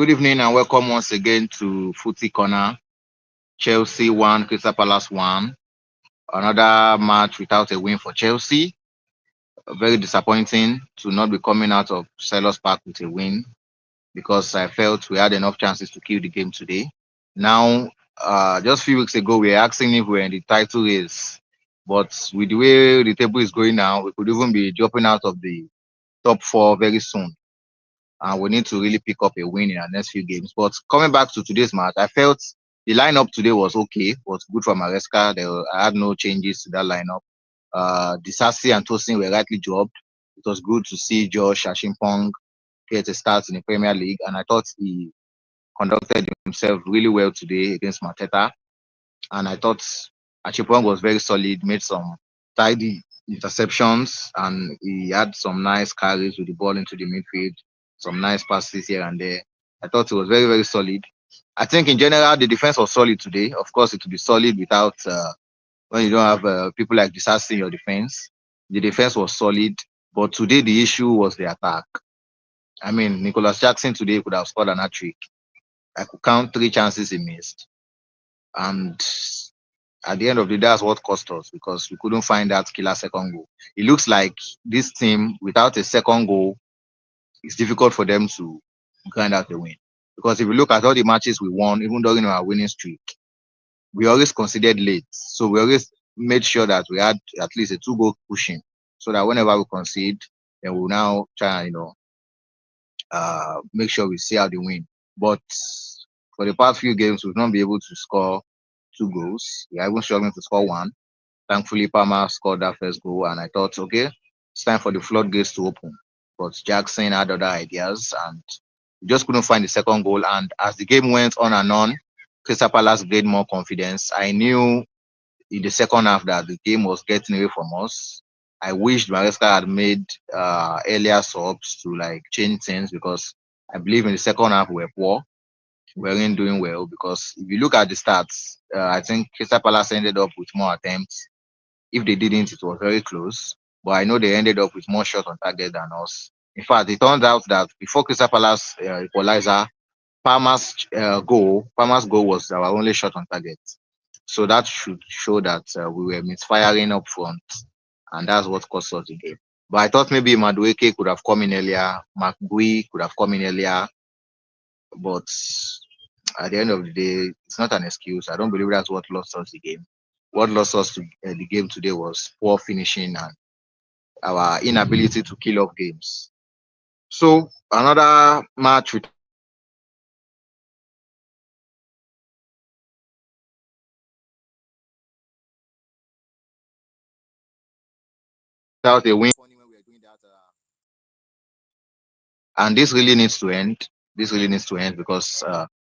Good evening and welcome once again to Footy Corner. Chelsea 1, Crystal Palace 1. Another match without a win for Chelsea. Very disappointing to not be coming out of Selhurst Park with a win because I felt we had enough chances to kill the game today. Now, just a few weeks ago, we were asking if we were in the title race. But with the way the table is going now, we could even be dropping out of the top four very soon. And we need to really pick up a win in our next few games. But coming back to today's match, I felt the lineup today was okay, was good for Maresca. I had no changes to that lineup. Disasi and Tosin were rightly jobbed. It was good to see Josh Ashimpong get a start in the Premier League, and I thought he conducted himself really well today against Mateta. And I thought Ashimpong was very solid, made some tidy interceptions, and he had some nice carries with the ball into the midfield, some nice passes here and there. I thought it was very, very solid. I think in general the defense was solid today. Of course, it would be solid without when you don't have people like Disasi in your defense. The defense was solid, but today the issue was the attack. I mean, Nicholas Jackson today could have scored an hat-trick. I could count 3 chances he missed, and at the end of the day, that's what cost us because we couldn't find that killer second goal. It looks like this team, without a second goal, it's difficult for them to grind out the win. Because if you look at all the matches we won, even during our winning streak, we always considered late. So we always made sure that we had at least a 2-goal pushing so that whenever we concede, then we'll now try and, make sure we see out the win. But for the past few games, we've not been able to score 2 goals. We are even struggling to score 1. Thankfully, Palmer scored that first goal, and I thought, okay, it's time for the floodgates to open. But Jackson had other ideas, and we just couldn't find the second goal. And as the game went on and on, Crystal Palace gained more confidence. I knew in the second half that the game was getting away from us. I wished Maresca had made earlier subs to like change things because I believe in the second half we were poor. We weren't doing well because if you look at the stats, I think Crystal Palace ended up with more attempts. If they didn't, it was very close. But I know they ended up with more shots on target than us. In fact, it turns out that before Crystal Palace equalizer, Palmer's goal was our only shot on target. So that should show that we were misfiring up front, and that's what cost us the game. But I thought maybe Madueke could have come in earlier, McBui could have come in earlier, but at the end of the day, it's not an excuse. I don't believe that's what lost us the game. What lost us the game today was poor finishing and our inability to kill off games. So another match without a win, and this really needs to end. This really needs to end because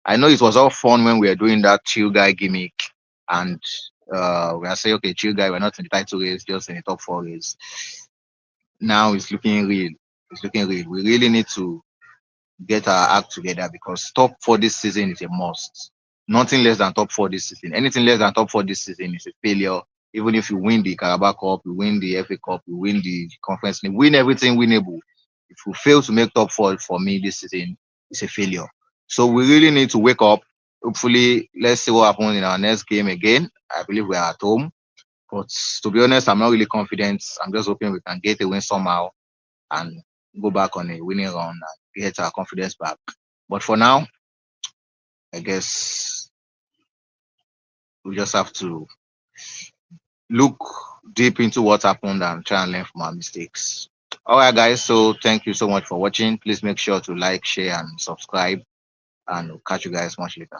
I know it was all fun when we were doing that chill guy gimmick, and we are saying, okay, chill guy, we're not in the title race, just in the top 4 race. Now it's looking real. It's looking real. We really need to get our act together because top 4 this season is a must. Nothing less than top 4 this season. Anything less than top 4 this season is a failure. Even if you win the Carabao Cup, you win the FA Cup, you win the Conference League, win everything winnable. If you fail to make top 4 for me this season, it's a failure. So we really need to wake up. Hopefully, let's see what happens in our next game again. I believe we are at home. But to be honest, I'm not really confident. I'm just hoping we can get a win somehow and go back on a winning run and get our confidence back. But for now, I guess we just have to look deep into what happened and try and learn from our mistakes. All right, guys. So thank you so much for watching. Please make sure to like, share, and subscribe. And we'll catch you guys much later.